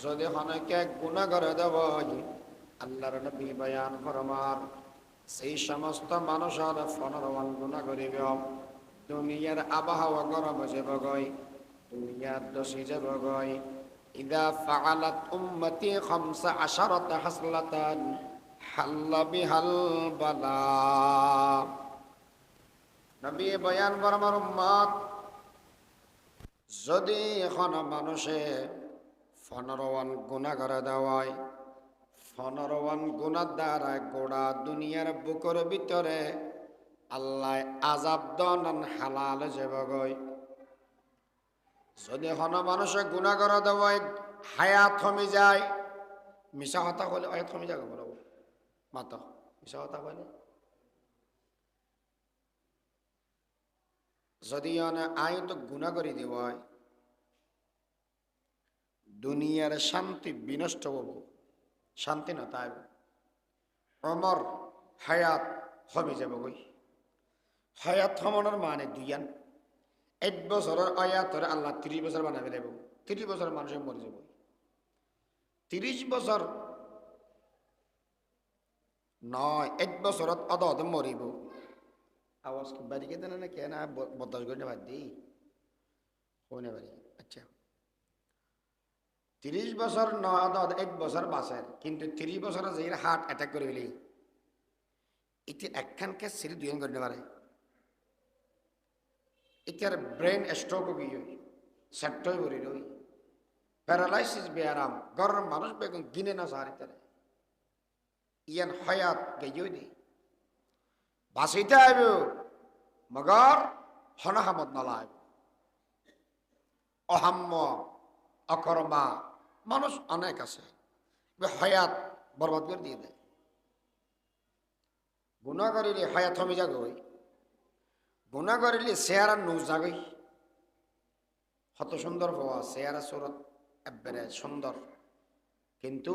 যদি অনেকে গুনাহ করে দেয়, আল্লাহর নবী বয়ান ফরমান সেই সমস্ত মানুষের 15 গুনাহ করিবে। দুনিয়ার আবহাওয়া গরম হয়ে যাবে, দুনিয়ার দোষী যাবে। ইদা ফাআলাত উম্মতি 15 হাসলাতান হাল্লা বিহাল বালা। নবী বয়ান ফরমান উম্মত, যদি এখন মানুষে 15 গুনাহ করে দেওয়ায়, 15 গুনার দ্বারা গোড়া দুনিয়ার বুকের ভিতরে আল্লাহ আযাব দন হালাল যাবগৈ। যদি হন মানুষে গুনাহ করে দেওয়ায় হায়াত থমে যায়, মিশা কথা বলে হায়াত থমে যাবে বলো মাত মিশা কথা বলে। যদি আয় তো গুনাহ করে দেওয়ায় দুনিয়ার শান্তি বিনষ্ট হব, শান্তি না তাই অমর হায়াত থমে যাব গই। হায়াত থমানোর মানে দুইয়ান। 1 বছরের আয়াতরে আল্লাহ 30 বছর বানাবে দেব। 30 বছর মানুষের মরে যাব। 30 বছর নয়, 1 বছরত অদ মরিব। আওয়াজ কি বাড়ি গেছে না কেন বদাস করে বাদ দিই কোনে বাড়ি। আচ্ছা 30 বছর নয় অদ 1 বছর বাঁচেন, কিন্তু 30 বছরে যে হার্ট অ্যাটাক করে ফেলি এটি একখানকে সিঁড়ি দুই করতে পারে। এটার ব্রেন স্ট্রোক গিয়ে সেট্টই ভরি রই প্যারালাইসিস বেয়ারাম গরম মানুষ বেগুন গিনে না সারি তারে ইয়ান হয়াত গেই দি বাসিতে আইব মগর হনাহামত নলাইব অহাম্য অকর্মা মানুষ অনেক আছে, হয়াত বরবাদ করে দিয়ে দেয়। গুনাহ করিলে হয়াত থমে যাগই, গুনাহ করিলে চেহারা নৌ যাগই। কত সুন্দর হওয়া চেহারা সুরত একবারে সুন্দর, কিন্তু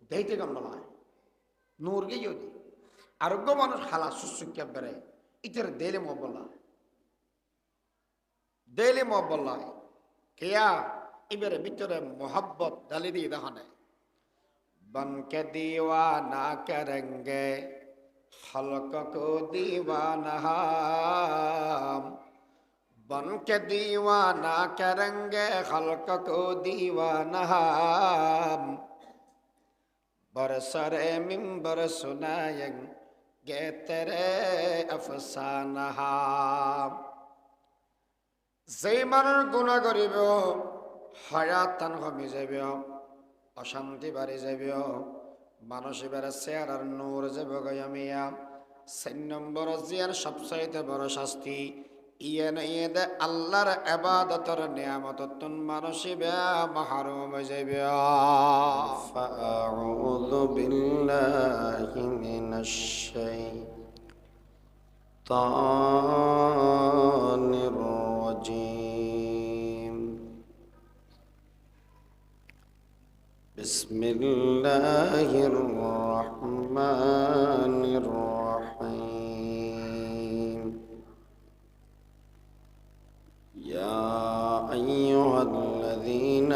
দেইতে গম নয় নূর গিয়ে যদি আরোগ্য মানুষ হালা সুসুকি একবারে ইটার দেলে মহবল্লা দেলে মহবল্লা কেয়া এবারে ভিতরে মোহাব্বত ডালি দিয়ে দেখানে বনকে দিওয়ানা করেঙ্গে খলক কো দিওয়ানা बन के दीवाना करेंगे खल्क को दीवाना बरसरे मिंबर सुनाएंगे तेरे अफसाना। যেই মানুষ গুনাহ করিব হায়াত তান কমে যাব, অশান্তি বাড়ি যাব, মানুষ এবারে চেহারার নূর যাব গয়ামিয়া। 4 নম্বর জিয়ার সবচাইতে বড় শাস্তি ইয়ে আল্লাহর ইবাদতের নিয়ামততুন মানুষিবে মাহরুম যাবে। ফাআউযু বিল্লাহি মিনাশ শাইতানির রাজীম। বিসমিল্লাহির রহমানির রহিম। يا أيها الذين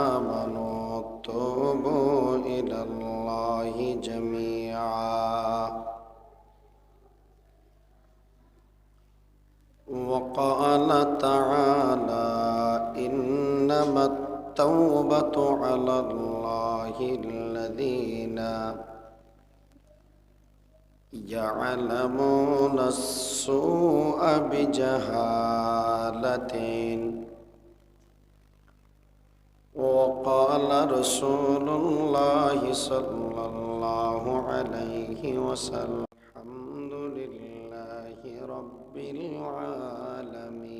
آمنوا توبوا إلى الله جميعا وقال تعالى إنما التوبة على الله الذين يعلمون السوء بجهالة وقال رسول الله صلى الله عليه وسلم الحمد لله رب العالمين।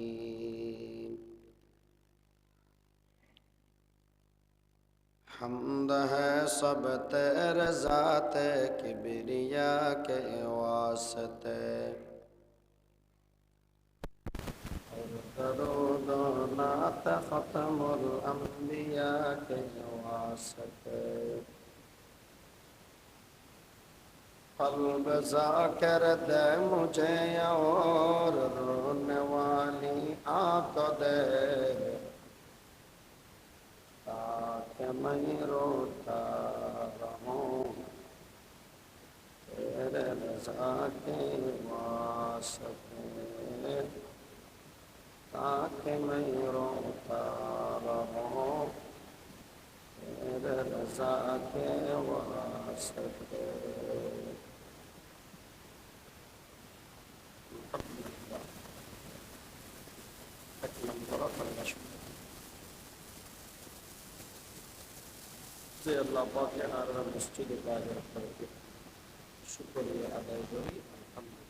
حمد ہے سب تیرے ذات کبریا کے واسطے، اور درود و نعت ختم الانبیاء کے واسطے۔ قلب ذاکر دے مجھے اور رونے والی آنکھ دے، تاکہ मैं रोता रहूं तेरे रज़ा के वास्ते, ताकि मैं रोता रहूं तेरे रज़ा के वास्ते। अल्लाह पाक के हर मस्जिद कायम करके शुक्रिया अदा करी। अल्हम्दुलिल्लाह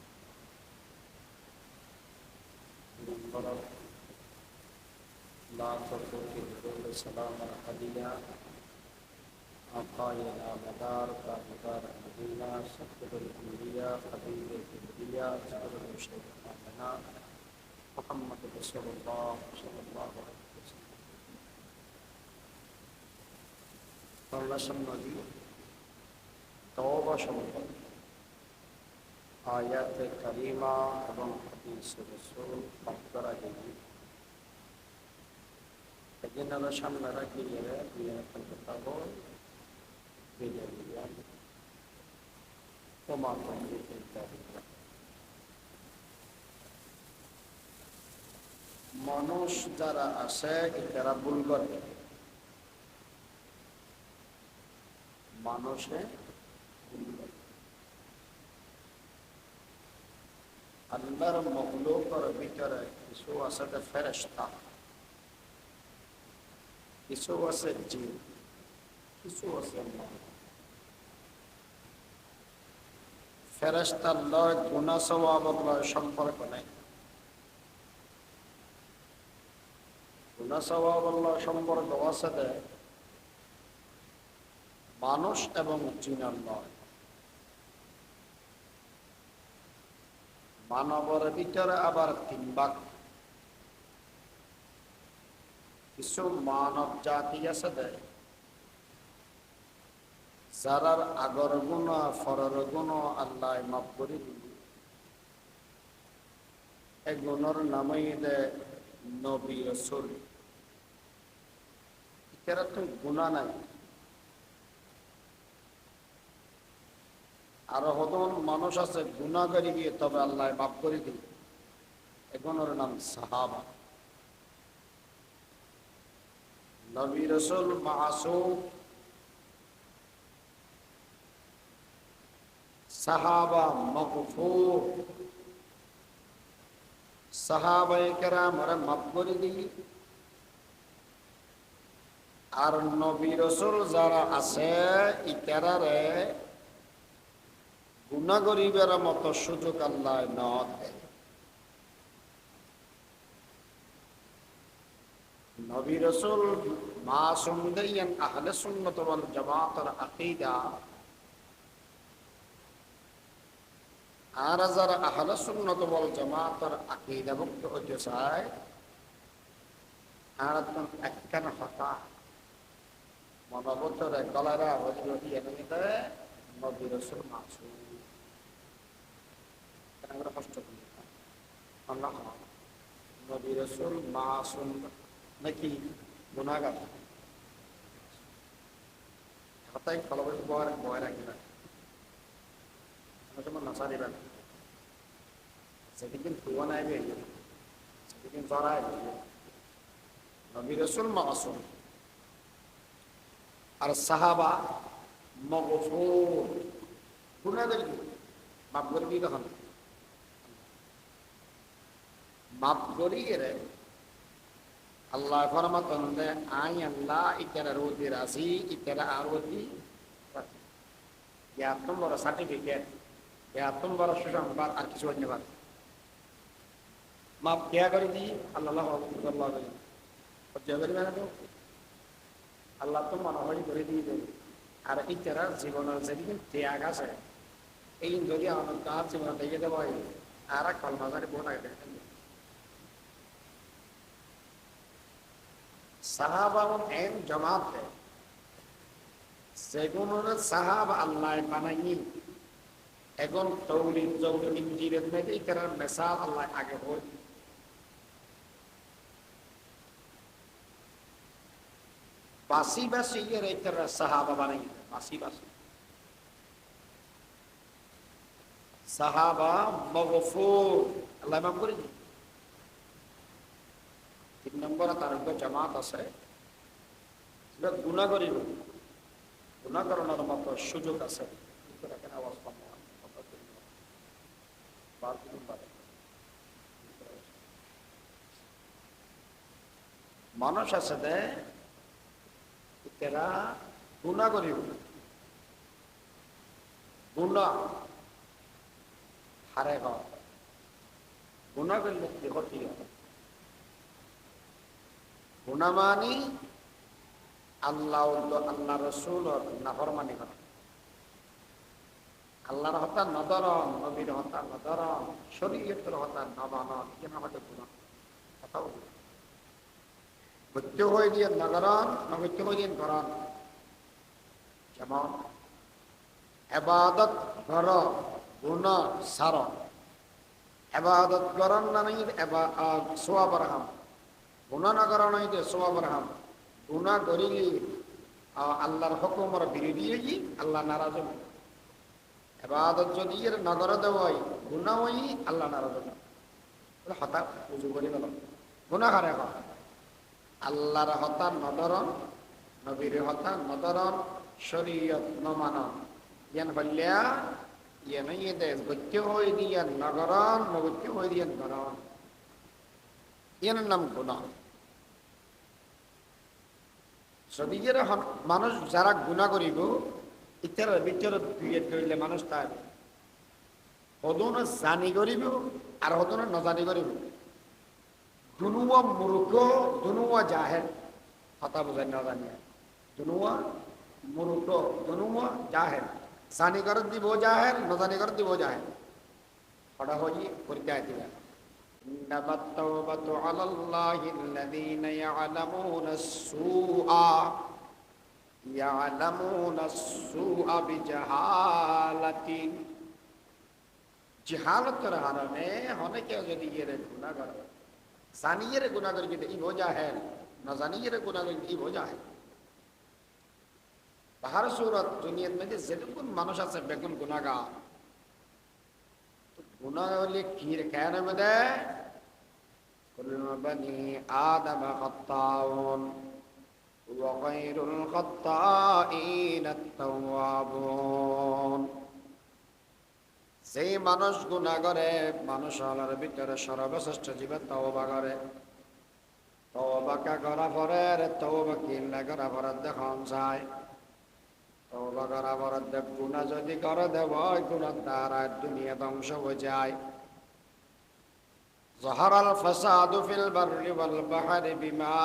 ला तक़ूल कुल सलाम अलिया आक़ाइना मदार का मदार मदीना सफ़दुल अंबिया हबीब किबरिया सफ़दुल मुशतबा मुहम्मद रसूलुल्लाह सल्लल्लाहु अलैहि वसल्लम। আল্লাহ সম্মানী তওবা সম্পদ আয়াতে কারিমা এবং হাদিস রাসূল পাঠ করা গেলে এজন্য সামনে রাখি গেলে দুনিয়া কথা বল বিজয় তোমার মানুষ যারা আছে এরা ভুল করে, মানুষে আল্লাহর মখলুকের ভিতরে কিছু আছে ফেরেশতা, কিছু আছে জিন, কিছু আছে মানুষ। ফেরেশতার লয় গুনাহ সওয়াবের লয় সম্পর্ক নাই, গুনাহ সওয়াবের লয় সম্পর্ক আছে মানুষ এবং জিনের নয়। মানবের ভিতরে আবার তিন ভাগ, কিছু মানব জাতি আছে যারার আগর গুণা ফরের গুণ আল্লাহ মাফ করে দিল, এ গুণের নামই দে নবী রাসূল। এরা তো গুণা নাই। আর হদন মানুষ আছে গুনাহ করে দিয়ে তবে আল্লাহ মাফ করে দিল, এগুলোর নাম সাহাবা। নবী রাসূল মাসুম, সাহাবা মাগফুর। সাহাবায়ে কেরামরে মাফ করে দিল। আর নবী রাসূল যারা আছে ইতারারে গুনাহ করিবার মতো সুযোগ আল্লাহ না দেয়। নবী রাসূল মাসুম দেন আহলে সুন্নাত ওয়াল জামাতের আকীদা। আর যারা আহলে সুন্নাত ওয়াল জামাতের আকীদা ভুক্ত হতে চায় আর একখান হতা মনোবতরে গলারা হজরত এনেতে নবী রাসূল মাসুম। কষ্ট আল্লাহ নবী রাসূল মাসুম নাকি গুনাহগার? হতাই ফলবত বয় রাখি না সময় নাসারিবেন সেদিন কুয়া নাইবে সেদিন জড়াই নবী রাসূল মাসুম। আর সাহাবা মাগফুর, গুনাহগার মাফ করে দিই তখন মাফ করি রে আল্লাহ ফরমাতন দে আই আল্লাহ ইতারা রোদি রাজি ইতারা আরোদি ইয়া তুম বড় সার্টিফিকেট ইয়া তুম বড় সুসংবাদ আর কিছু ধন্যবাদ মাফ কিয়া করে দি আল্লাহ আল্লাহ করি মানে তো আল্লাহ তো মনোহরি করে দিয়ে দেবে। আর ইতারা জীবনের যেদিন ত্যাগ আছে এই যদি আমার তার জীবন দেখে দেবো আর কলমাজারে বোনা সাহাবা এম জামাত है সেগুলোর সাহাবা আল্লাহ বানাইনি। এখন তৌরিদ জৌরিদ ইনজিলের মধ্যে ইকরার মিসাল আল্লাহ আগে বল। বাসি বাসি এর এইটার সাহাবা বানাই বাসি বাসি সাহাবা মগফুর আল্লাহ মাফ করে দিন। 3 নম্বরে তার একটা জামাত আছে, সেটা গুনাহ করিব, গুনাহ করানোর মতো সুযোগ আছে। আওয়াজ কম মানুষ আছে দে এরা গুনাহ করিব, গুনাহ হারে হয়, গুনাহ করলে কি ক্ষতি হয়? গুনাহ মানি আল্লাহ আল্লাহ রসুল নাফরমানি করা, আল্লাহর হত্যা নদরম, নবীর হত্যা নদরম, শরীয়তের হত্যা নবানন, কেন আমাদের গুনাহ কথা বলি ভত্য হয়ে দিয়ে নগরণ নবত্য হয়ে দিয়ে গরণ। যেমন এবাদত গর গুণ সার, এবাদত গরণ না নাই সোয়াবরহাম, গুণা নগর নাই সোয়াবরহাম। গুণা করিলি আল্লাহর হুকুমের বিরোধী আল্লাহ নারাজ হবে। এবাদত যদি এর নগর দেওয়াই গুণা হই আল্লাহ নারাজ হবে। হঠাৎ উজু করি গেল গুণা হারে হয়। আল্লাহর হতা নদরন, নবীর হতা নদরন, শরীয়ত নমানন, ইয়ান হল্যা ইয়ান ইয়ে গত্য হয়ে দিয়ে নগরন, নগত্য হয়ে দিয়ে গরন, ইয়ানের নাম গুণা। যদি মানুষ যারা গুণা করিব ইত্যার ভিতরে দুয়ে ধরলে মানুষ তার হদন জানি করিব আর হদন নজানি করিব। দুনুয়া মূর্খ, দুনুয়া জাহেল, কথা বোঝায় না জানিয়া। দুনুয়া মূর্খ, দুনুয়া জাহেল, জানি করে দিব জাহেল, নজানি করে দিব জাহেল। হঠাৎ হয়ে পরিচয় দিবে। إنما التوبة على الله الذين يعلمون السوء بجهالة। জিহালতের কারণে অনেকে যদি এর গুনাহ করে, জানিয়ে গুনাহ করে কিন্তু ই বোঝা হ্যাঁ, না জানিয়ে গুনাহ করে ই বোঝা হ্যাঁ। বাহার সুরত দুনিয়ার মধ্যে যেটুকুন মানুষ আছে বেগুন গুনাহগার, গুনাহ হলে কি কেন মধ্যে কুল্লু বনি আদম খাত্তাউন ওয়া খায়রুল খাত্তাইন আত-তাওয়াবুন। সেই মানুষ গুনাহ করে, মানুষ হলার ভিতরে সর্বশ্রেষ্ঠ জীব তওবা করে। তওবা কা করা পরে তওবা কিল্লা করা পরে দেখান যায়। তওবা করা পরে দেব গুনাহ যদি করে দেব গুনাহ দ্বারা দুনিয়া ধ্বংস হয়ে যায়। ظهر الفساد في البر والبحر بما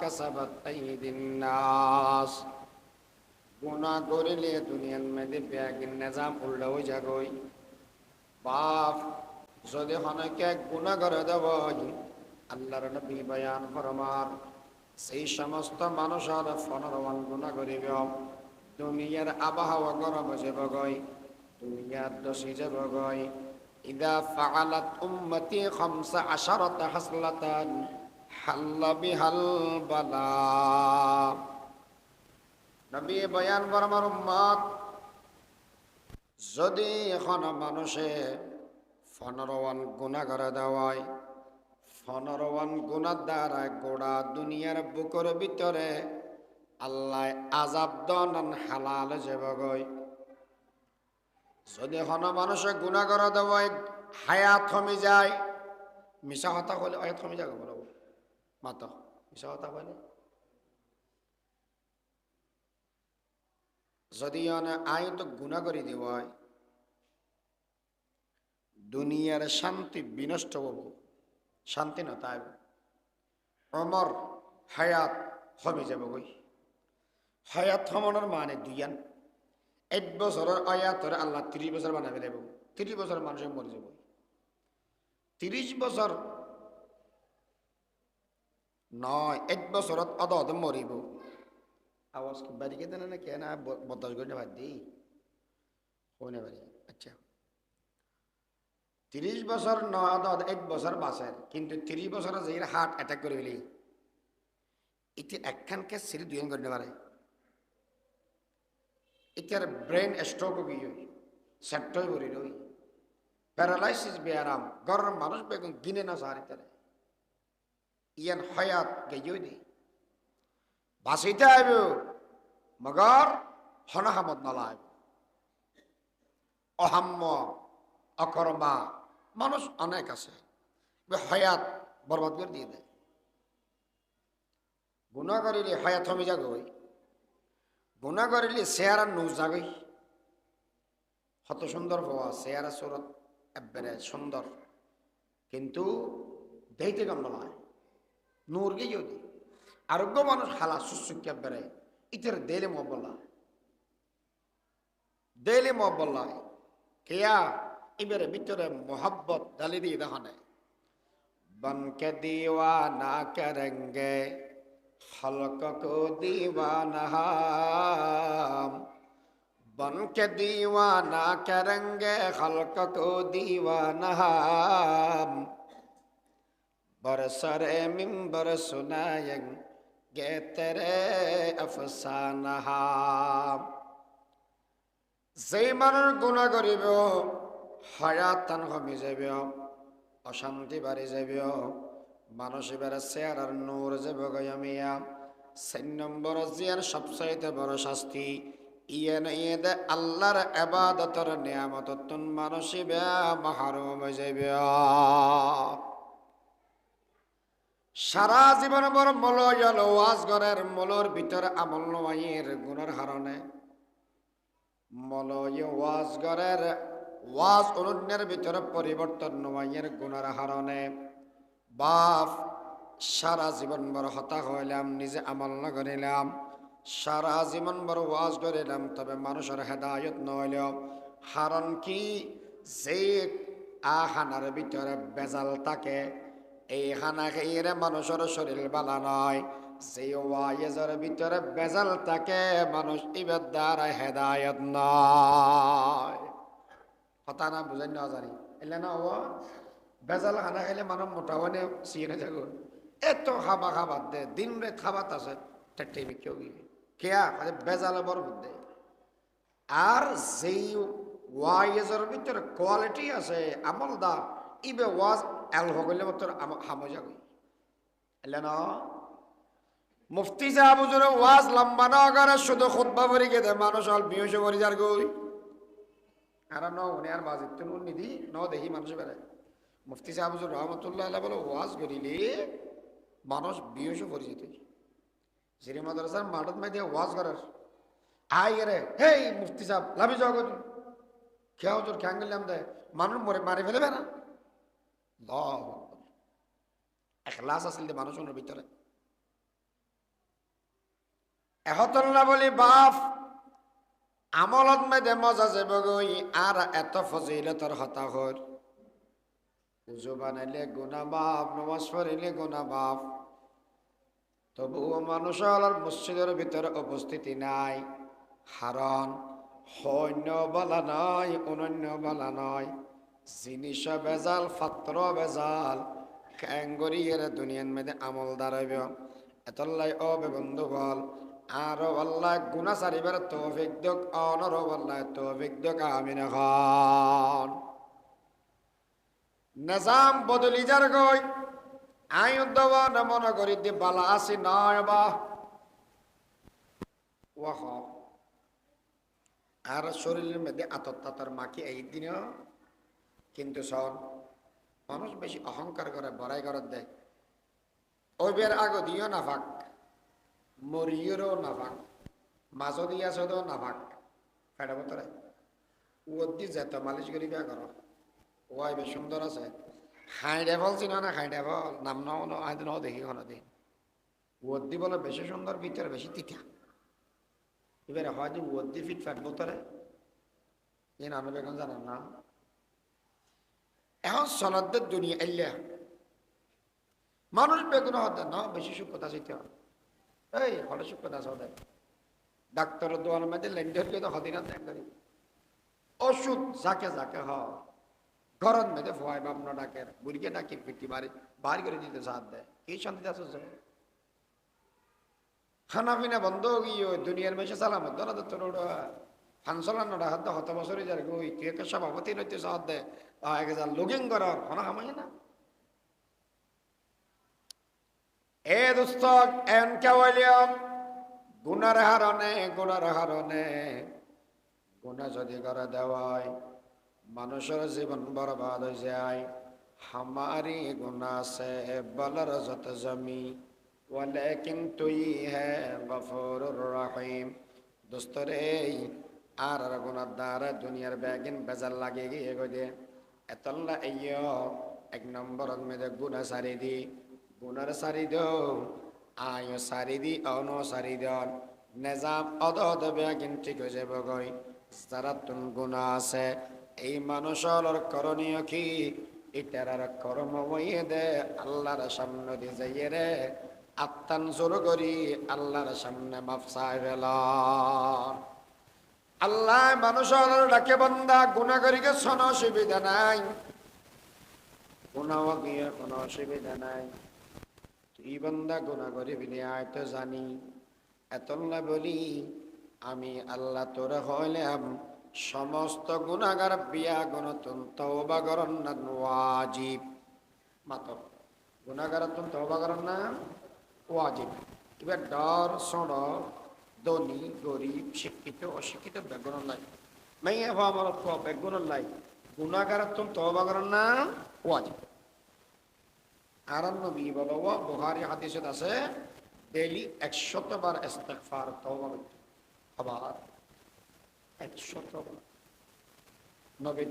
كسبت أيدي الناس। গুনাহ করিলে দুনিয়ার মধ্যে ব্যাগিন নিজাম উল্টা হয়ে যাগই। বাপ যদি অনেকে গুনাহ করে দেব, আল্লাহর নবী বয়ান ফরমান সেই সমস্ত মানুষের ফনরওয়ান গুনাহ করিবে। দুনিয়ার আবহাওয়া গরম হয়ে যাবে গই, দুনিয়ার দোষী যাবে গই। ইদা ফাআলাত উম্মতি 15 হাসলাতান হাল্লা বিহাল বালা। নবী বয়ান ফরমান উম্মত যদি এখন মানুষে 15 গুনাহ করে দেওয়ায়, 15 গুনাহ দ্বারা গোড়া দুনিয়ার বুকের ভিতরে আল্লাহ আযাব দন হালাল যাবগই। যদি এখন মানুষে গুনাহ করে দেওয়ায় হায়াত থমে যায়, মিশা হতা হলে হায়াত থমে যাবে বলো মাতা মিশা হতা বলে। যদি আই তো গুনাহ করে দেওয়ায় দুনিয়ার শান্তি বিনষ্ট হব, শান্তি না তাই অমর হায়াত থমে যাবে গই। হায়াত থমানোর মানে দুইয়ান। 1 বছরের আয়াত ধরে আল্লাহ 30 বছর বানাবে দেব। 30 বছর মানুষ মরে যাব। 30 বছর নয়, 1 বছরত অদ মরিব। আওয়াজ কি বাড়িকে দেন না কেন বদাস করে বাদ দিই হনে বাড়ি। আচ্ছা 30 বছর নয় অদ 1 বছর বাঁচেন, কিন্তু 30 বছর যে হার্ট অ্যাটাক করে ফেলি এটি একখানকে সিঁড়ি দুই করতে পারে এটার ব্রেন স্ট্রোক গিয়ে সেট্টই করি রই প্যারালাইসিস বেয়ারাম গরম মানুষ বেগুন গিনে না সারি তারে ইয়ান হয়াত গেই দি বাসিতে আইব মগর হনাহামত নলাইব অহাম্য অকর্মা মানুষ অনেক আছে হয়াত বরবাদ করে দিয়ে দেয় গুণা করিলে হয়াত হমি যাগই গুণা করিলে চেহারা নৌ যাগই কত সুন্দর হওয়া চেহারা সুরত একবারে সুন্দর কিন্তু দেইতে গম নয় নূর গিয়ে যদি আরোগ্য মানুষ হালা সুসুক একবারে ইতের দেলে মহব্বল্লায় কেয়া এবারে ভিতরে মোহাব্বত ডালি দিয়ে দেখানে বনকে দিওয়ানা করেঙ্গে খলক কো দিওয়ানা বনকে দিওয়ানা করেঙ্গে খলক কো দিওয়ানা বরসরে মিম্বর সুনায়েঙ্গে তেরে আফসানা যেই মানুষ গুণা করিব হায়াত তান কমি যাব অশান্তি বাড়ি যাব মানুষ এবারে চেহারার নূর যাব গয়ামিয়া 4 নম্বর জিয়ার সবচাইতে বড় শাস্তি ইয়ে আল্লাহর ইবাদতের নিয়ামততুন মানুষ মাহরুম হয়ে যাবে সারা জীবন বড় মলয়াল ওয়াজ ঘরের মলর ভিতরে আমল নওয়াইয়ের গুণের হারণে মলয় ওয়াজ ঘরের ওয়াজ অরণ্যের ভিতরে পরিবর্তন নওয়াইয়ের গুণের হারণে বাপ সারা জীবন বড় হতাশ হইলাম নিজে আমল না করিলাম সারা জীবন বড় ওয়াজ করিলাম তবে মানুষের হেদায়ত নইল হারণ কি যে আহানার ভিতরে বেজাল থাকে এই খানা খেয়ে মানুষের শরীর বালা নয় যে ওয়াইজের ভিতরে বেজাল থাকে মানুষ ইবার দ্বারা হেদায়ত নয় কথা না বুঝাই না জানি এলে না ও বেজাল খানা খাইলে মানুষ মোটা হয়ে চিনে যাগো এত খাবার দে দিন রে খাবার আছে টেটে কেউ গিয়ে কেয়া বেজাল বর বুদ্ধে আর যেই ওয়াইজের ভিতরে কোয়ালিটি আছে আমলদার ইবে ওয়াজ এল হগলে মতো হামো যাগো এলে না মুফতি সাহেব হুজুর ওয়াজ লম্বা না করে শুধু খুতবা ভরি গে দে মানুষ অল বিয়সে ভরি যার গই আর ন উনি আর বাজিত তো নিদি ন দেখি মানুষ বেড়ে মুফতি সাহেব হুজুর রহমতুল্লাহ আলাইহি বলে ওয়াজ করিলে মানুষ বিয়সে ভরি যেতে শ্রী মাদ্রাসার মাঠত মাই দিয়ে ওয়াজ করার আই রে হেই মুফতি সাহেব লাভি যাও গো খেয়া হুজুর খ্যাং গেলাম দে মানুষ মরে মারি ফেলবে না আল্লাহু আকবার ইখলাস আসলে মানুষের ভিতরে এহতল্লা বলি বাপ আমলত মেদে মজা যাব গই আর এত ফজিলতর হতা হর উজু বানাইলে গুনাহ মাফ নামাজ পড়িলে গুনাহ মাফ তবুও মানুষের মসজিদের ভিতরে উপস্থিতি নাই হারণ সৈন্য বলা নয় অনন্য বলা নয় জিনিস বেজাল পাত্র বেজাল ক্যাঙ্গরিয়ের দুনিয়ার মেদে আমল দাঁড়াইব এতল্লাই ও বন্ধু বল আর আল্লাহ গুনাহ সারিবার তৌফিক দিক অনর আল্লাহ তৌফিক দিক আমিন খান নিজাম বদলি যার গই আইন দেওয়া মন করি দি বালা আসি নয় বা ওয়াহ আর শরীরের মধ্যে আতর মাখি এই দিনও কিন্তু সন মানুষ বেশি অহংকার করে বড়াই করে দেয় ওই বের আগ দিও না ফাঁক মরিয়েরও না ভাগ মাছও দিয়ে আসো না ভাগ ফেটা বতরে ওদি যেত মালিশ করি বিয়া করো ওয়াই বেশ সুন্দর আছে হাইডে ফল চিনো না হাইডে ফল নাম ন আইদিন দেখি কোনো দিন ওদি বলে বেশি সুন্দর ভিতরে বেশি তিতা এবারে হয় যে ওদি ফিট ফ্যাট বতরে এই নাম বেগুন জানেন না এখন সনদের দুনিয়া এলে মানুষ বেগুন হতে না বেশি সুখতা চাইতে হয় এই হলে সুখতা সদে ডাক্তারের দোয়ার মধ্যে লেন্ডের কে তো হদিনা দেখ ওষুধ যাকে যাকে হ ঘরের মধ্যে ভয় ভাবনা ডাকের বুড়িকে ডাকি পিটি বাড়ি বাড়ি করে দিতে সাথ দেয় এই শান্তিতে আসছে খানা পিনা বন্ধ গিয়ে দুনিয়ার মেশে সালাম ধরা তো তোর ফানসলানোটা হাত হত বছরই যার গই তুই একটা সভাপতি নইতে সাহায্য দে আগে যা লগিং কর খানা খামাই না এ দোস্ত এন কেবলিও গুনার হারণে গুণা যদি করে দেওয়ায় মানুষের জীবন বরবাদ হয়ে যায় हमारी गुनाह से बलरजत जमी वलेकिन तुई है गफूरुर रहीम दोस्तरे আর গুনার দ্বারা দুনিয়ার ব্যাগিন বেজাল লাগে গিয়ে গদে এতল্লা আইয় এক নম্বর মেদে গুনাহ সারি দি গুনার সারি দাও আয় সারি দি অন সারি দাও নিজাম অদদ ব্যাগিন ঠিক হয়ে যাবে গই যারা তুন গুনাহ আছে এই মানুষের করণীয় কি এটার কর্ম বইয়ে দে আল্লাহর সামনে দিয়ে যাইয়ে রে আত্মান জোর করি আল্লাহর সামনে মাফ চাই ফেলা আল্লাহ মানুষের ডাকে বান্দা গুনাহ করিকে কোনো অসুবিধা নাই গুনাহ গিয়ে কোনো অসুবিধা নাই তুই বান্দা গুনাহ করিবি নি আয় তো জানি এতল্লা বলি আমি আল্লাহ তোরে হইলাম সমস্ত গুনাহগার বিয়া গণতন তওবা করন না ওয়াজিব মাত্র গুনাহগারতন তওবা করন না ওয়াজিব এবার ডর সড় ধনী গরিব শিক্ষিত অশিক্ষিত বেগুন নাই মাইয়া আমার বেগুন নাই গুনাহগারতন তওবা করন না ওয়াজিব আর নবী বলো বুখারী হাদিসে আছে ডেইলি 100 বার ইস্তিগফার তওবা করতে আবার 100 বার নবীর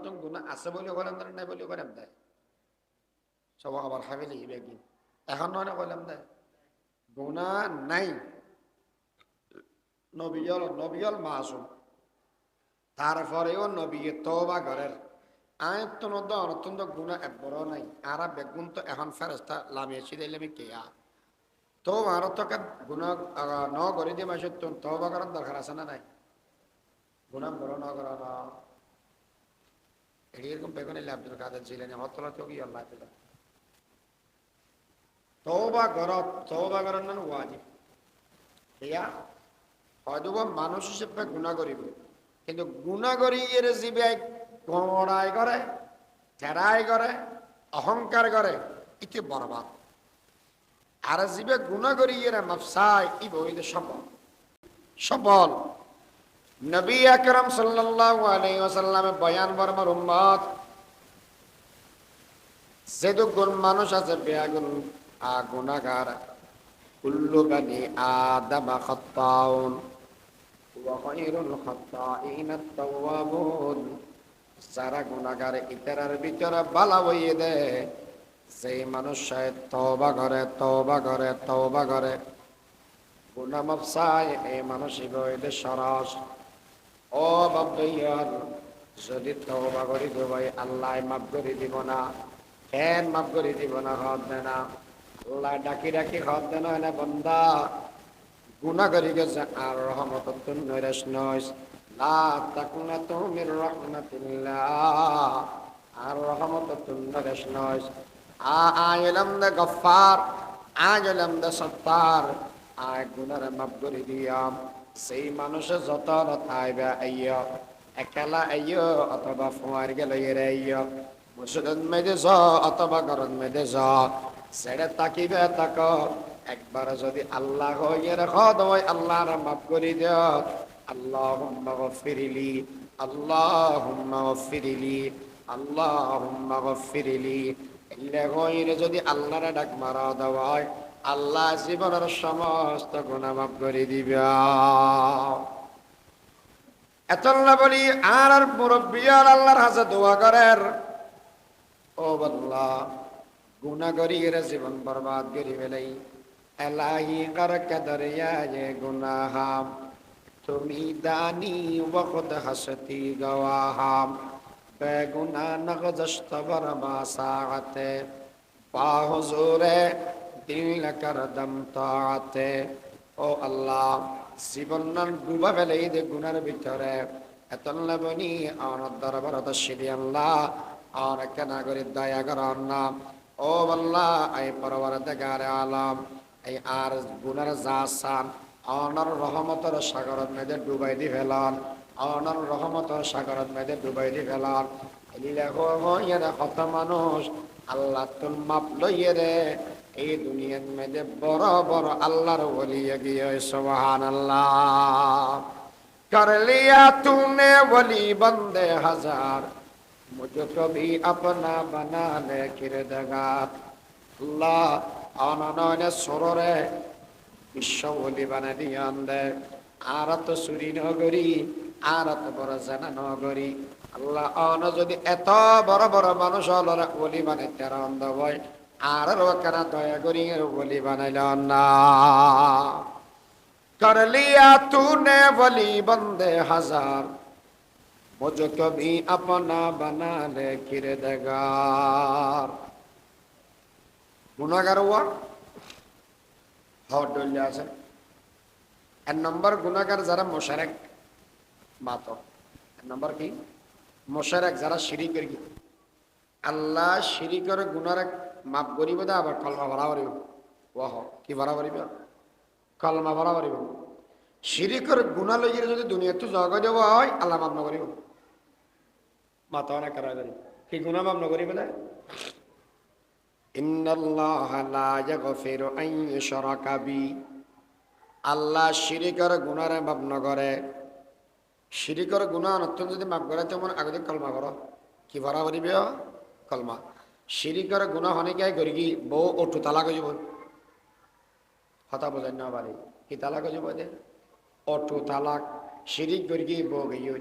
তো গুনাহ আছে বলে বলেন নাই বলে বলেন দেয় সব আবার হাবিলি বেগি এখন নয় বলেন দেয় গুনাহ নাই নবীল মাসুম তারপরেও নবী তওবা করেন আয়তন অনতন্ত গুনাহ এক বড় নাই আর বেগুন তো এখন ফেরেশতা লামিয়েছি দিলে আমি কেয়া তো আর তো গুনাহ ন করে দিয়ে মাসে তওবা করার দরকার আছে না নাই গুনাহ বড় না করা না এরকম বেগুনে আব্দুল কাদের জিলানী হতলা তো কি আল্লাহ তাআলা তওবা করার না ওয়াজিব ইয়া হয়তো মানুষ হিসেবে গুনাহ করিব কিন্তু গুনাহ করি এর জিবে গড়াই করে ঠেরাই করে অহংকার করে ইতে বরবাদ আর জিবে গুনাহ করি এর মাফসাই ই বইতে সফল নবী আকরাম সাল্লাল্লাহু আলাইহি ওয়াসাল্লাম বয়ান বরমার উম্মত যেদু গুণ মানুষ আছে বেয়াগুন গুনাহগার কুল্লু বানি আদম খাত্তাউন ওয়া খায়রুল খাত্তাইনা আত-তাওয়াবুন যারা গুনাহগার ইতারার ভিতরে বালা হইয়ে দেয় সেই মানুষ তওবা করে গুনাহ মাফ চায় এই মানুষই বইতে সরস ও বাবাইয়ার যদি তওবা করি ভাই আল্লাহ মাফ করে দিব না কেন মাফ করে দিব না হদ দেয় না আল্লাহ ডাকি হদ দেয় না বান্দা গুনাহ করি গেছে আর রহমতুন নৈরাশ নয় লা তাকুনাতু মির রাহমাতিল্লাহ আর রহমতুন নৈরাশ নয় আইলাম দে গফফার আইলাম দে সত্তার আয় গুনার মাফ করে দিয়াম সেই মানুষে যত আইবা আইয় একলা আইয় অথবা ফুয়ার গেলে আইয় মুসলমান মেদে য অথবা গরম মেদে য সেটা তাকিবে তাক একবার যদি আল্লাহ হইয়ে রাখো দই আল্লাহর মাফ করে দিও আল্লাহুম্মা গফিরলি আল্লাহুম্মা গফিরলি আল্লাহুম্মা গফিরলি ইল্লা গয়রে যদি আল্লাহর ডাক মারা দেওয়ায় আল্লাহ জীবনের সমস্ত গুনাহ মাফ করে দিবা এতল্লা বলি আর মুরব্বী আর আল্লাহর কাছে দোয়া করেন ও আল্লাহ গুনাহ করিয়ে জীবন বরবাদ করে ফেলাই এলাহি কর কদরিয়ায়ে গুনাহাম তুমি দানি ওয়াখদ হাসতি গওয়াহাম বেগুনা নগজস্ত বরমা সাআতে পা হুজুরে দিল করদম তাআতে ও আল্লাহ জীবন ডুবা ফেলাই দে গুনার ভিতরে এতল্লা বনি আমার দরবারত শিরি আল্লাহ আর কেনা করে দয়া করার নাম ও আল্লাহ আই পরওয়ারদিগার আলম এই আর গুনার যা সান অনর রহমতের সাগরত মেয়েদের ডুবাই দি ফেলান, অনর রহমতের সাগরত মেয়েদের ডুবাই দি ফেলান। কত মানুষ আল্লাহ তুল মাপ লইয়ে রে এই দুনিয়ার মেয়েদের বড় বড় আল্লাহর বলিয়ে গিয়ে সুবহানাল্লাহ। कर लिया तूने वली बंदे हजार, मुझको भी अपना बना ले किरदगार। আল্লাহ অননয়নে সররে বিশ্ব বলি বানা দিয়ান দে। আর তো চুরি নগরী, আর তো বড় জানা নগরী। আল্লাহ অন যদি এত বড় বড় মানুষ হলরে বলি বানাইতে রন্দ বই, আর কেনা দয়া করি বলি বানাইল না। कर लिया तूने वली बंदे हजार, मुझको भी अपना बना ले किरदगार। गुनाहगार हुआ হট ডলে আছে। এক নম্বর গুনাহগার যারা মুশরিক মাতো, এক নম্বর কি মুশরিক যারা শিরিক করি। আল্লাহ শিরিকের গুনাহর মাফ করিব দা, আবার কলমা ভরা করিব। ওয়াহ কি ভরা করিব? কলমা ভরা করিব। শিরিকের গুনাহ লইয়ে যদি দুনিয়াতে জগা দেব হয় আল্লাহ মাফ নকরিব। মাতো না করা করি কি গুনাহ মাফ নকরিব না। ইন্নাল্লাহা লা ইয়াগফিরু আন ইউশরাকা বি, আল্লাহ শিরিকের গুনাহরে মাফ নকরে। শিরিকের গুনাহ নতুন যদি মাফ করে তেমন আগে কলমা করো কি ভরা করিব কলমা। শিরিকের গুনাহ অনেকে করি কি বউ ওটু তালাক হয়ে যাব। কথা বোঝেন না পারি কি তালাক হয়ে যাব দে অটো তালাক। শিরিক করি কি বউ গইও,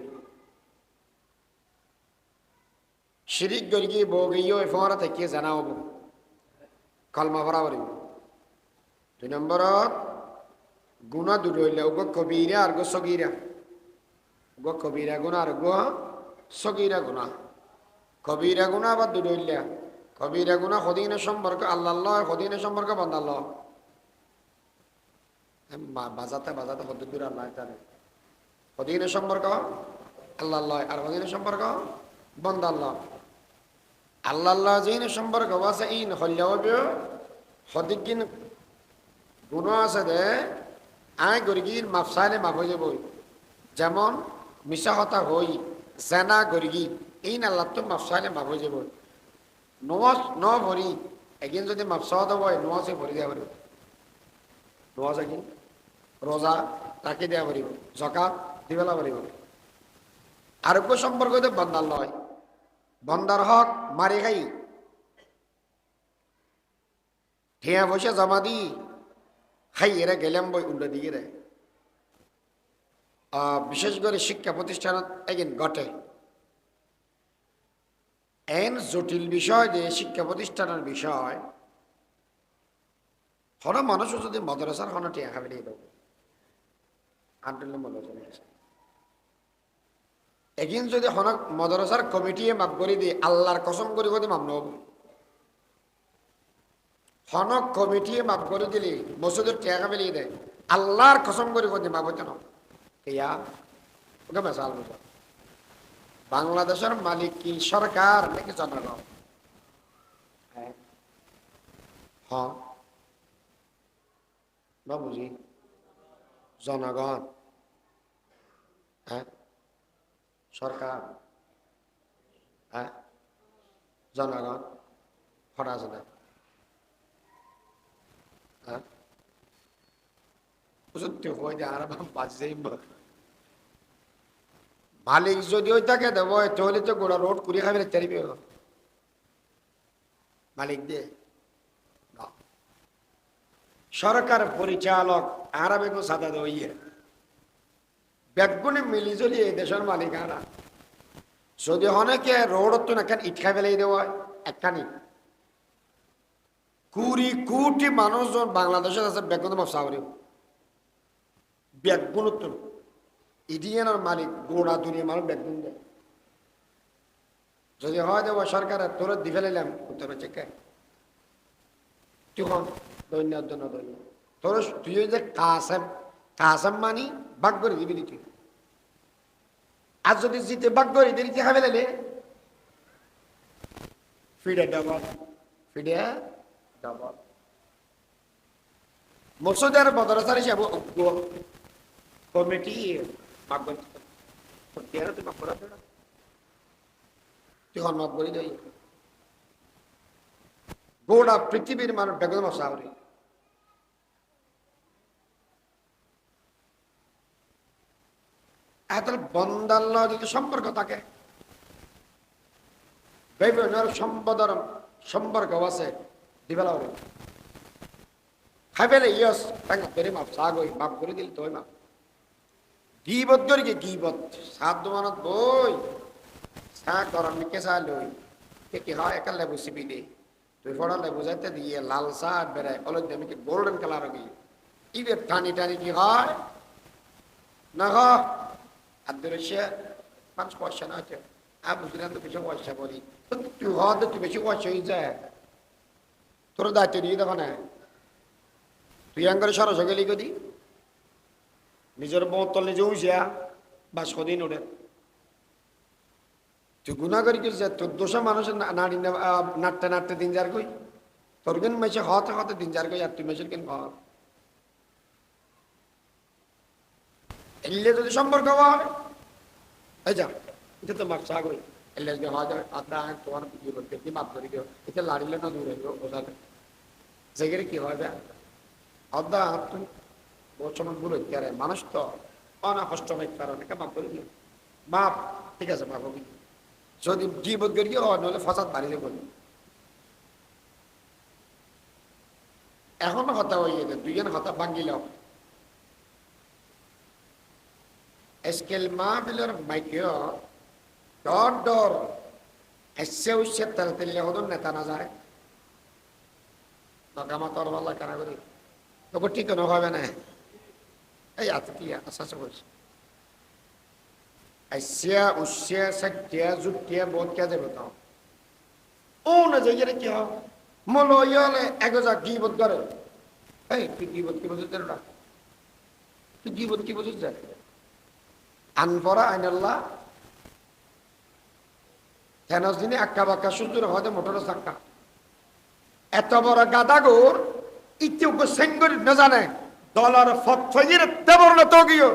শিরিক করি কি বউ গইও ফোরা থেকে জানা হবো কলমা ভরা করিব। দুই নম্বরত গুনাহ দুটো হইলে ওগো কবিরা আর গো সগীরা। গো কবিরা গুনাহ আর গো সগীরা গুনাহ। কবিরা গুনাহ আবার দুটো হইলে কবিরা গুনাহ খদিনের সম্পর্ক আল্লাহ, খদিনের সম্পর্ক বান্দাল্লাহ। বাজাতে বাজাতে হদ দূর আল্লাহ জানে। খদিনের সম্পর্ক আল্লাহ আর খদিনের সম্পর্ক বান্দাল্লাহ। আল্লাহ জিনের সম্পর্ক আছে ইন হল্যাও হদিকিন গুনাহ আছে দে আয় গরিগির মাফসাইলে মাফ হয়ে যাব। যেমন মিশা কথা হই জেনা গরিগি ইন আল্লাহ তো মাফসাইলে মাফ হয়ে যাব। নওয়াজ ন ভরি একদিন যদি মাফসাদ হয় নওয়াজে ভরি দেওয়া পারিব। নওয়াজ একদিন রোজা তাকে দেওয়া পারিব, জকাত দিবেলা পারিব। আরোগ্য সম্পর্ক তো বন্দার লয়, বন্দার হক মারি খাই ঠিয়া পয়সা জমা দি খাই এরা গেলাম বই উল্টো দিকে রে। বিশেষ করে শিক্ষা প্রতিষ্ঠানত একদিন ঘটে এন জটিল বিষয় যে শিক্ষা প্রতিষ্ঠানের বিষয় হর মানুষ যদি মাদ্রাসার হন টিয়া খাবে দেব আনলে মনে চলে গেছে। একদিন যদি হনক মাদ্রাসার কমিটিয়ে মাপ করে দিয়ে আল্লাহর কসম করে যদি মাপ নব। হনক কমিটিয়ে মাপ করে দিলে মসজিদের টিয়া খাবে দেয় আল্লাহর কসম করে যদি মাপ হইতে না ইয়া ওকে মেসাল বুঝা। বাংলাদেশের মালিক কি সরকার নাকি জনগণ? হ্যাঁ না বুঝি জনগণ। হ্যাঁ সরকার হ্যাঁ জনগণ হঠাৎ আছে না। হ্যাঁ আর বাঁচতেই মালিক যদি ওই তাকে দেব তাহলে তো গোড়া রোড করে খাবে চারিবে মালিক দিয়ে। সরকার পরিচালক আরা বেগুন সাদা দইয়ে বেগুনে মিলি জলি এই দেশের মালিক আরা যদি অনেকে রোড তো না ইট খাই ফেলাই দেওয়া একখানি 20 কোটি মানুষজন বাংলাদেশের আছে বেগুন ব্যবসা করে বেগুন ইডিয়ানোর মালিক গোড়া দুনিয়া মানুষ বেগুন দেয়। যদি হয় দেব সরকারের তোর দি ফেলাইলাম তোর চেকে তুই দৈন্য দৈন্য তোর তুই যে কাসেম মানি বাক করে দিবি তুই। আর যদি জিতে বাক করে দিবি তুই খাবে লাইলে ফিডে ডাবল ফিডে ডাবল। মসজিদের মাদ্রাসার হিসাব কমিটি মাফ করে দেয় গোটা পৃথিবীর মানুষ বেগম সাহরি এত বন্দাল্য যদি সম্পর্ক থাকে সম্পর্ক আছে দিবেলা হবে খাইবেলে ইয়স তাকে ধরে মাপ সাগই মাপ করে দিল তোই মাপ গিবত করি গিবত সাত দোমানত বই শাক গরম মিকে চা লই কি হয় একা লেবু চিপি দে তুই ফড়া লেবু যাইতে দিয়ে লাল শাক বেড়ায় অলদ দেমিকে গোল্ডেন কালার হবি ইবের টানি টানি কি হয় না হ আর ধরেছে 5 পয়সা না আছে আর বুঝলাম তো বেশি পয়সা বলি তুই হদ তুই বেশি পয়সা হয়ে যায় তোর দায়িত্ব দিয়ে দেখো না তুই আঙ্গারে সরস গেলি কদি নিজের বোতল নিজে উইসা বাস কদিন ওঠে তুই গুণা করি যে 1400 মানুষের নাড়ি নাড়তে নাড়তে দিন যার কই তোর কেন মেসে হতে হতে দিন যার কই আর তুই মেসের কেন হওয়া এলে যদি সম্পর্ক হয় এই যা এটা তো মাপ সাগই এলে যদি হয় আদা তোমার বিয়ে করতে কি মাপ করি কেউ এটা লাড়িলে না দূরে বোঝালে সেখানে কি হয় আদা তুমি বছর ভুল হইতে পারে মানুষ তো অনাহষ্টমের কারণে মাপ করে দিও মাপ ঠিক আছে মাপ হবি যদি জীবত করি হয় নাহলে ফসাদ বাড়িতে করবি এখনো কথা হয়ে গেছে দুইজন কথা ভাঙ্গিল এসকেল মা বিলের মাইকেও ডর ডর এসে উঠছে তাহলে তেলে হতো নেতা না যায় নকামা তোর ভাল্লা কেনা করি তোকে ঠিক কোনো হবে না এই আছে কি আশা করছি ऐसिया उससे सत्या जुटिया बहुत क्या जब बताओ ओ न जाइए क्या मोलो याले एगोजा गिबत करे ए तू गिबत की वजह तेरा तू गिबत की वजह से अनफरा अनल्ला তেনস দিনে আক্কা বাক্কা সুন্দর হতে মোটর সাক্কা এত বড় গাদাগোর ইতিউক সেঙ্গরি না জানে ডলার ফতফজির তেবর না তো গিয়ে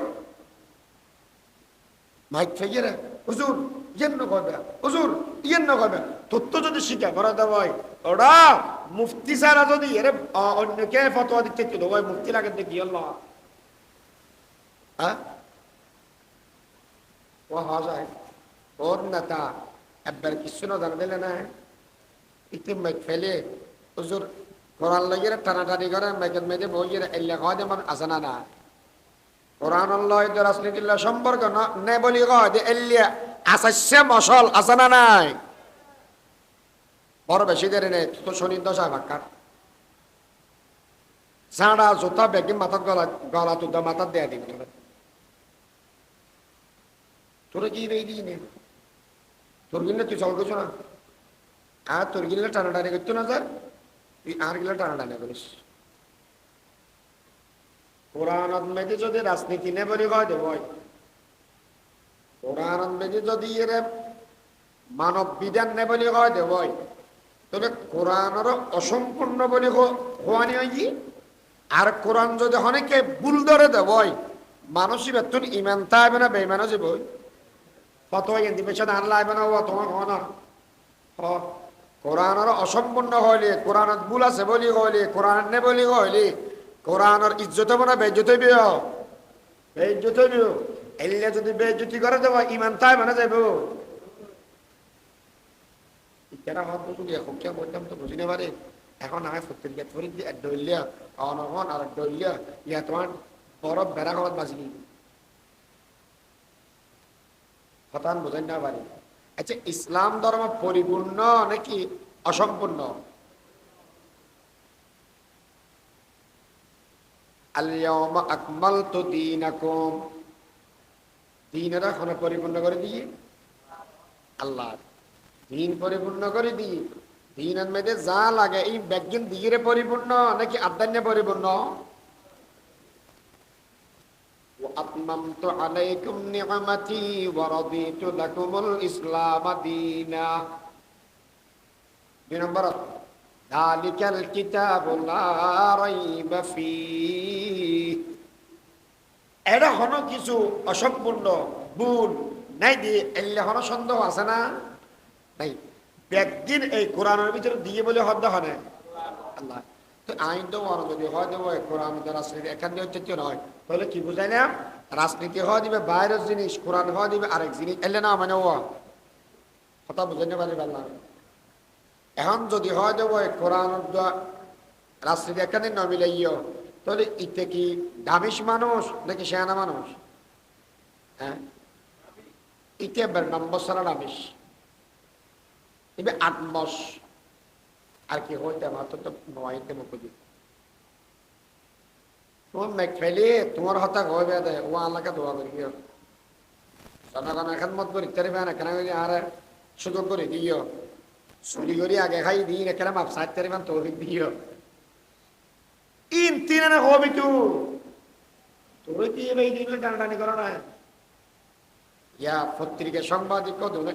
মাইক ফেগিরে হুজুর ইয়েন কইবে হুজুর ইয়েন কইবে তত্ত্ব যদি শিখা করা দেওয়াই ওরা মুফতি সারা যদি এর অন্যকে ফতোয়া দিতে কি ভাই মুফতি লাগে দেখি আল্লাহ হ্যাঁ ও হাজার ওর নেতা একবার কিছু না জানা দিলে না ইতি মাইক ফেলে হুজুর কোরআন লাগিয়ে টানাটানি করে মাইকের মেয়েদের বইয়ের এল্লা খাওয়া যেমন আসে না কোরআন আল্লাহ রাজনীতির সম্পর্ক নে বলি কয় এলিয়া আসাসে মশল আছে না নাই বড় বেশি দেরি নেই তো শনি দশা ভাক্কার সাড়া জোতা বেগে মাথার গলা তুদা মাথার দেয়া দিবি তোরা কি রে দিই নে তোর গিলে তুই চল করছো না আর তোর গিলে টানাটানি করতো না স্যার তুই আর গিলে টানাটানি করিস কোরআন মেয়েদের যদি রাজনীতি নে বলি কয় দেব কোরআন মেয়েদের যদি এর মানব বিধান নে বলি কয় দেব তবে কোরআনের অসম্পূর্ণ বলি হওয়ানি হয় কি আর কোরআন যদি অনেকে ভুল ধরে দেব মানুষই বেতন ইমান থাকবে না বেইমানও যাব কত পেছনে আনলা আইবে না ও তোমার হয় না কোরআনের অসম্পূর্ণ হইলে কোরআন ভুল আছে বলি হইলে কোরআন নে বলি হইলে কোরআনের ইজ্জত হবে না বেইজ্জত হইবে বেইজ্জত হইবে এলে যদি বেইজ্জতি করে দেব ইমান তাই মানে যাইব কেন হত বুঝি এখন কে বলতাম তো বুঝি না পারে এখন আমি প্রত্যেক ফরিদ দিয়ে ডইলিয়া অনহন আর ডইলিয়া ইয়া তোমার বড় বেড়া ঘরত বাজিনি হতান বুঝেন না পারি আচ্ছা ইসলাম ধর্ম পরিপূর্ণ নাকি অসম্পূর্ণ আল-ইয়াওমা আকমালতু দীনাকুম দীনরা এখন পরিপূর্ণ করে দিয়ে আল্লাহ দীন পরিপূর্ণ করে দিয়ে দীনের মধ্যে যা লাগে এই ব্যাগিন দিগিরে পরিপূর্ণ নাকি আদান্য পরিপূর্ণ ওয়া আতমামতু আলাইকুম নি'মাতি ওয়া রাদিতু লাকুমুল ইসলাম দীনা 2 নম্বর যালিকাল কিতাবু লা রাইবা ফীহ। এটা হনো কিছু অসম্পূর্ণ ভুল নাই দিয়ে এলে হনো সন্দেহ আছে না নাই? একদিন এই কোরআনের ভিতরে দিয়ে বলে হদ্দা হয় না আল্লাহ তো আইন তো বড় যদি হয় দেবো কোরআন রাজনীতি এখান দিয়ে হচ্ছে নয়, তাহলে কি বুঝাইলাম? রাজনীতি হওয়া দিবে বাইরের জিনিস, কোরআন হওয়া দিবে আরেক জিনিস, এলে না মানে ও কথা বুঝাইতে পারি পারলাম। এখন যদি হয় দেবো কোরআন রাজনীতি এখানে ন মিলাইও, তাহলে ইতে কি দামিস মানুষ নাকি শেয়ানা মানুষ? হ্যাঁ, ইতে নম্বর সারা দামিস এবে 8 মাস আর কি হইতে আমার তো নয়তে মুখি তোমার মেঘ ফেলে তোমার হতা হয়ে দেয় ও আল্লাহকে দোয়া করি জনগণ এখন মত করি তারি না কেন আর সুযোগ করে দিও চুরি করি আগে খাই দিই এখানে মাপ সাত তারি মান তৌফিক দিও ইন তিন হবি তু তোর কি এই দিন টানাটানি করো না ইয়া পত্রিকা সাংবাদিক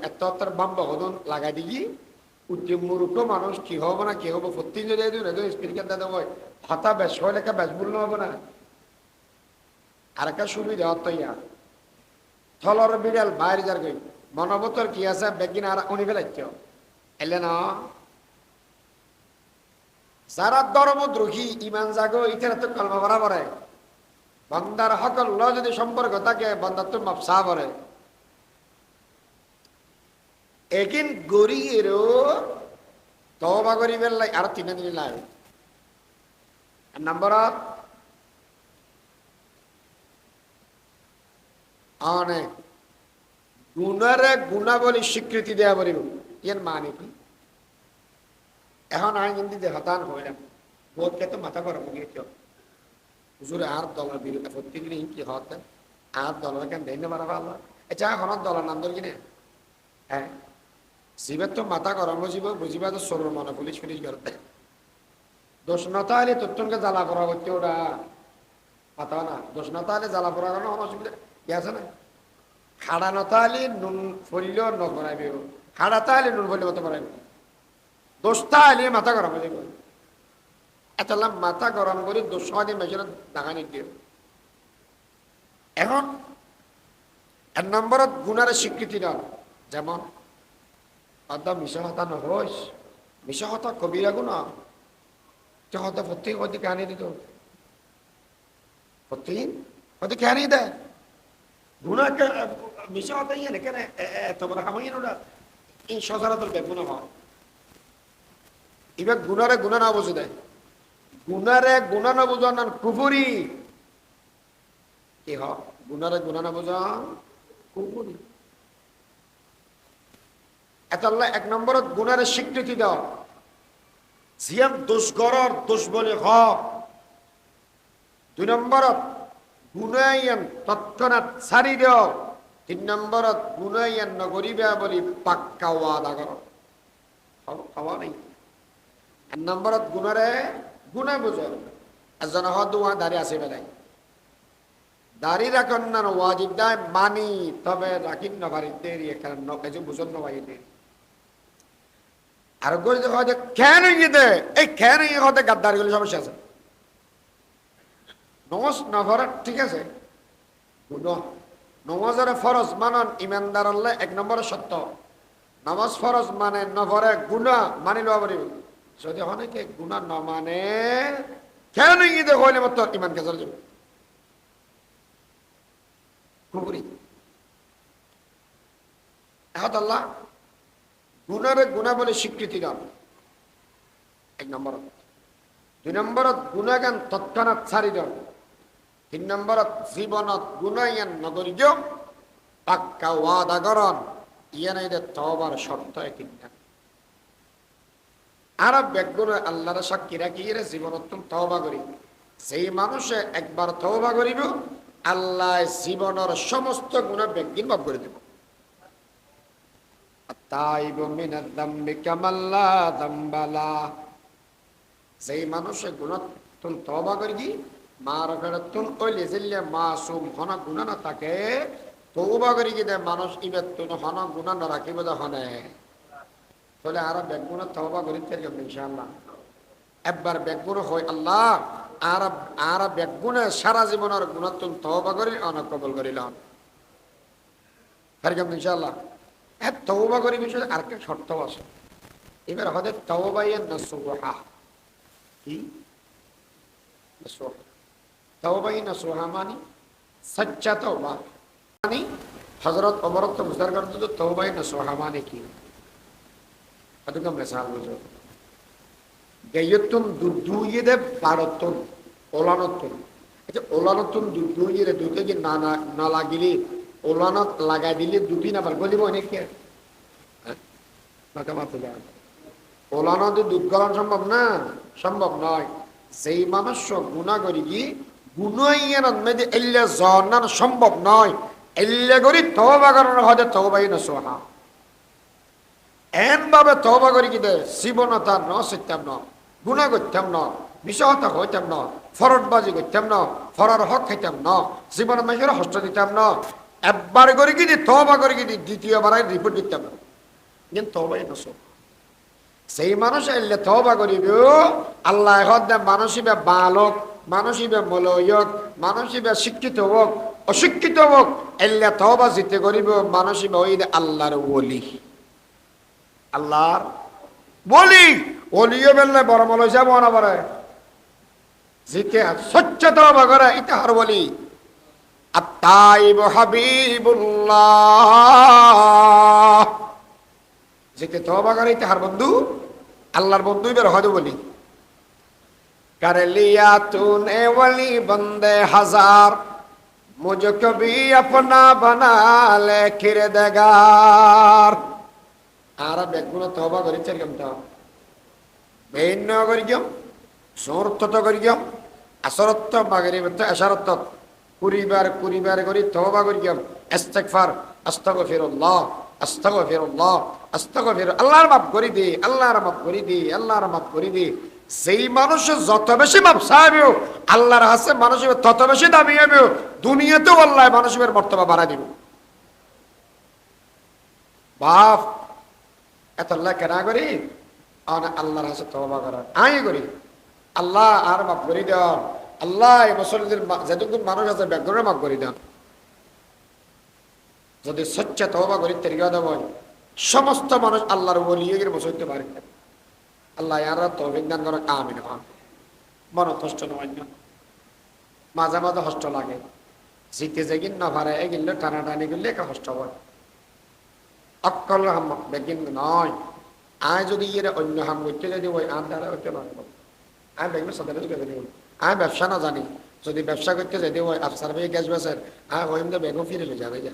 এত বাম্ব হদন লাগাই দিই উদ্যম মূর্খ মানুষ কি হবো না কি হবো প্রত্যেক যদি স্পিকার দাদা হয় হতা বেশ হয় লেখা বেশ মূল্য হবো না। আর একটা সুবিধা হতো ইয়া থলর বিড়াল বাইরে যার গই মনোবতর কি আছে বেগিন আর উনি ফেলাইছ এলে না যারা ধর্মদ্রোহী ইমান জাগো ইতারা তো কলমা ভরা পড়ে বন্দার সকল যদি সম্পর্ক থাকে বন্দার তো মাপসা পড়ে একিন গরিয়েরও তওবা করি বেলাই আর 3 দিন লাগে নম্বর অনেক গুণারে গুণাবলী স্বীকৃতি দেওয়া পারিব ইয়ার মানে কি? এখন আমি কিন্তু হতান হইলাম বোধকে তো মাথা গরম গিয়েছ হুজুরে আর দলের বিরুদ্ধে প্রত্যেকদিন কি হতে আর দলের কেন দেয় না পারা ভালো আচ্ছা এখন দলের নাম ধর কিনে হ্যাঁ জীবের তো মাথা গরম বুঝিব বুঝিবা তো সরল মনে পুলিশ পুলিশ করতে দোষ নতা হলে তোরকে জ্বালা করা হচ্ছে ওটা পাতা না দোষ নতা হলে জ্বালা পড়া কোনো অসুবিধা কি আছে না খাড়া নতা হলে নুন ফরিলেও নকরাইবে খাড়া তাহলে নুন ফরিলে মতো করাইবে দোষটা হলে মাথা গরম হয়ে যাবে এত মাথা গরম করে দোষ দিয়ে মেশিনে ডাকা নিতে এখন 1 নম্বরত গুণার স্বীকৃতি দেওয়া যেমন আদা মিশা হতা নহস মিশা হতা কবিরা গুণা হতে প্রত্যেক হতে কেন দিত প্রত্যেক হতে কেন দেয় গুণা মিশা হতা ইয়ে না কেন এত বড় হামাই না এই সচরাচর বেগুনা হয় এবার গুণারে গুণা না বুঝে দেয় গুণারে গুণা না বুঝান কুফুরি কি হয় গুণারে গুণা না বুঝান কুফুরি এত আল্লাহ 1 নম্বরত গুণারে স্বীকৃতি দাও জিয়াম দোষ গরর দোষ বলে হ 2 নম্বরত গুণায়ন তৎক্ষণাৎ ছাড়ি দাও 3 নম্বরত গুণায়ন নগরিবা বলি পাক্কা ওয়াদা করো খাওয়া নেই 1 নম্বরত গুণারে গুণা বুঝো এজন হদুয়া দাঁড়িয়ে আছে বেলায় দাঁড়িয়ে রাখন না ওয়াজিব দায় মানি তবে রাখিন না বাড়ি দেরি এখানে কিছু বুঝন না বাড়ি দেরি আর হয়তো কেন ইয়ে এই কেন ইয়ে হতে গাদ্দারি গুলো সমস্যা আছে নমাজ না ভরা ঠিক আছে নমাজের ফরজ মানন ইমানদার আল্লাহ 1 নম্বরের সত্য নামাজ ফরজ মানে নভরে গুণা মানি লওয়া পারিব যদি অনেকে গুণা ন মানে কেন ইয়ে হইলে মতো ইমান কে চলে যাবে কুপুরি এখন আল্লাহ গুণারে গুণা বলে স্বীকৃতি দান 1 নম্বরত 2 নম্বরত গুণাগান তৎক্ষণাৎ ছাড়ি দাও 3 নম্বরত জীবনত গুণায়ান নগরী দিও পাক্কা ওয়াদা করন ইয়ানাই দে তওবার শর্ত কিনা আর বেগুন আল্লাহর সাক্ষী রাখি এর জীবনত তওবা করি সেই মানুষে একবার তওবা করিব আল্লাহ জীবনের সমস্ত গুনাহ বেগিন মাফ করে দেব তাইবু মিনাদ দামবি কামাল্লা দামবালা যেই মানুষে গুনাহ তুন তওবা করি মার ফেরতুন ওইলে জিল্লে মাসুম হনা গুনাহ না থাকে তওবা করি দে মানুষ ইবাতুন হনা গুনাহ না রাখিব দে হনে তাহলে আর বেগুন তওবা করি তে ইনশাআল্লাহ একবার বেগুন হয় আল্লাহ আর আর বেগুনে সারা জীবনের গুণাত্ম তওবা করি অনেক কবল করিলাম হারকাম ইনশাআল্লাহ। হ্যাঁ তওবা করি বিষয়ে আরেকটা শর্ত আছে। এবার হতে তওবায়ে নসুহা কি নসুহা তওবায়ে নসুহা মানে সচ্চা তওবা মানে হযরত ওমর তো মুজার করতে তো তওবায়ে নসুহা মানে কি আদুকাম মিসাল বুঝো গায়তুন দুদুইয়ে বারতুন ওলানতুন আচ্ছা ওলানতুন দুদুইয়ে দুইটা কি না না না লাগিলে ওলানত লাগাই দিলে দুদিন আবার গলিব অনেকে মাথা মাথা যায় ওলানত দুধ গলানো সম্ভব না সম্ভব নয় সেই মানুষ গুণা করি কি গুণাইয়ের মেয়েদের এল্লে জনান সম্ভব নয় এল্লে করি তওবা করার হতে তওবাই নসুহা এন ভাবে তওবা করি কি দে জীবনতা ন সত্যাম ন গুণা করতাম ন বিষহতা হইতাম ন ফরদবাজি করতাম ন ফরার হক খাইতাম ন জীবন মানুষের হস্ত দিতাম ন একবার করে কি তওবা করে কি দ্বিতীয়বার রিপোর্ট দিতাম না কিন্তু তওবাই নসুহা সেই মানুষ এলে তওবা করিব আল্লাহ হদ মানসিবে বালক মানসিবে মলয়ক মানসিবে শিক্ষিত হোক অশিক্ষিত হোক এলে তওবা জিতে করিব মানসিবে ওই আল্লাহর ওলি আল্লাহর বলি ওলিও বেললে বড় মলয় যাব না পারে জিতে সচ্চ তওবা করে ইতাহার বলি আত্তাইব হাবিবুল্লাহ জিতে তওবা করে ইতাহার বন্ধু আল্লাহর বন্ধু বের হয়তো বলি कर लिया तूने वली बंदे हजार मुझको भी अपना बना ले किरदगार आरा बेगुना तौबा करी चलगम तो बेन करियम सुरत तो करियम असरत तो मगरिब तो अशरत तो कुरिबार करी तौबा करियम इस्तिगफार अस्तगफिरुल्लाह अस्तगफिरुल्लाह अस्तगफिर अल्लाहर माफ करी दे अल्लाहर माफ करी दे अल्लाहर माफ करी दे সেই মানুষ যত বেশি মাপ চাইবে আল্লাহর কাছে মানুষ তত বেশি দামি হবে দুনিয়াতেও আল্লাহ মানুষের মর্তবা বাড়াই দিব বাপ এত আল্লাহ কেন করি আল্লাহর কাছে তওবা করার আই করি আল্লাহ আর মাফ করে দেন আল্লাহ এই মুসলমানদের যতক্ষণ মানুষ আছে ব্যাকরণে মাফ করে দেন যদি সচ্চা তওবা করি তরিকা দেব সমস্ত মানুষ আল্লাহর ওলিয়ের বসতে পারে আল্লাহ ইয়ারা তৌফিক দান করে আমিন মন কষ্ট নয় না মাঝে মাঝে কষ্ট লাগে জিতে যেগিন না পারে এগিলে টানাটানি করলে একটা কষ্ট হয় অকল বেগিন নয় আয় যদি ইয়ে অন্য হাম করতে যদি ওই আম দ্বারা হইতে পারে আমি বেগিন সাধারণ আমি ব্যবসা না জানি যদি ব্যবসা করতে যদি ওই আফসার ভাই গ্যাস বেসের আমি ওই বেগও ফিরে যাবে যা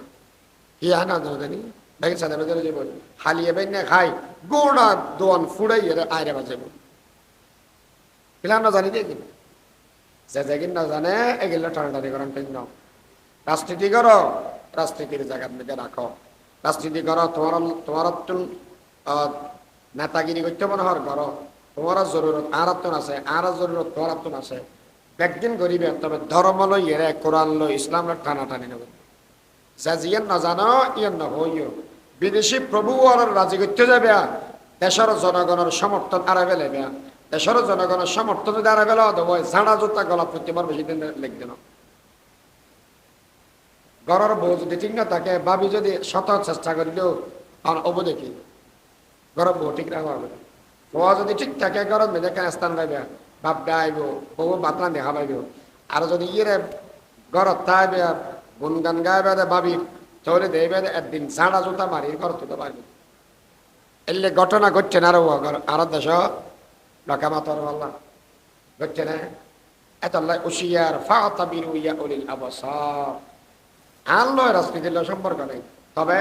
কি হয় না জানি বেগিন সাধারণ যাব হালিয়ে বেগ না খাই গোড়া দোয়ান ফুড়াই আয়রে বাজাব না জানি দেখি যে যেগিন না জানে এগুলো টানাটানি করেন ঠিক নাও রাজনীতি করো রাজনীতির জায়গার মধ্যে রাখো রাজনীতি করো তোমার নেতাগিরি করতে মনে হওয়ার করো তোমার জরুরত আর আছে আর জরুরত তোমার আছে একদিন গরিবে তবে ধর্ম লই এরে কোরআন লই ইসলাম টানাটানি নেবে যা জিয়ান না জানো ইয়ান না হইও বিদেশি প্রভু আর রাজি করতে যাবে দেশের জনগণের সমর্থন আড়াবে লেবে দেশের জনগণের সমর্থন যদি আড়াবে দেবো ঝাড়া জোতা গলা প্রতিবার বেশি দিন লিখবে না ঘরের বউ যদি ঠিক না থাকে ভাবি যদি শত চেষ্টা করিলেও অব দেখি ঘরের বউ ঠিক রাখা হবে বউ যদি ঠিক থাকে ঘরের মেয়েদের স্থান পাইবে ভাববে আইব বউ বাতলা দেখা পাইব আর যদি ইয়ে ঘরত থাকবে গুনগান গাইবে ভাবি তাহলে দেবে একদিন ঝাড়া জুতা মারি ঘর তুলতে পারবে এলে ঘটনা ঘটছে না আর দেশ লকামাতর আল্লাহ ঘটছে না এত আল্লাহ উশিয়ার ফাতাবিরু ইয়া উলিল আবসার আল্লাহ রাজনীতির সম্পর্ক নেই তবে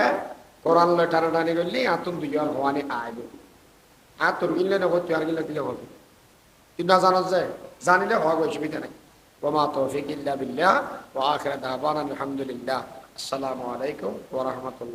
কোরআন লয় টানাটানি করলে আতুন দুইবার হওয়ানি আইব আতুর গিলে না হচ্ছে আর গিলে দিলে হবে তুই না জানো যে জানিলে হওয়া অসুবিধা নেই ওমা তৌফিক ইল্লা বিল্লাহ ওয়া আখিরু দাওয়ানা আলহামদুলিল্লাহ আসসালামু আলাইকুম ওয়া রাহমাতুল্লাহ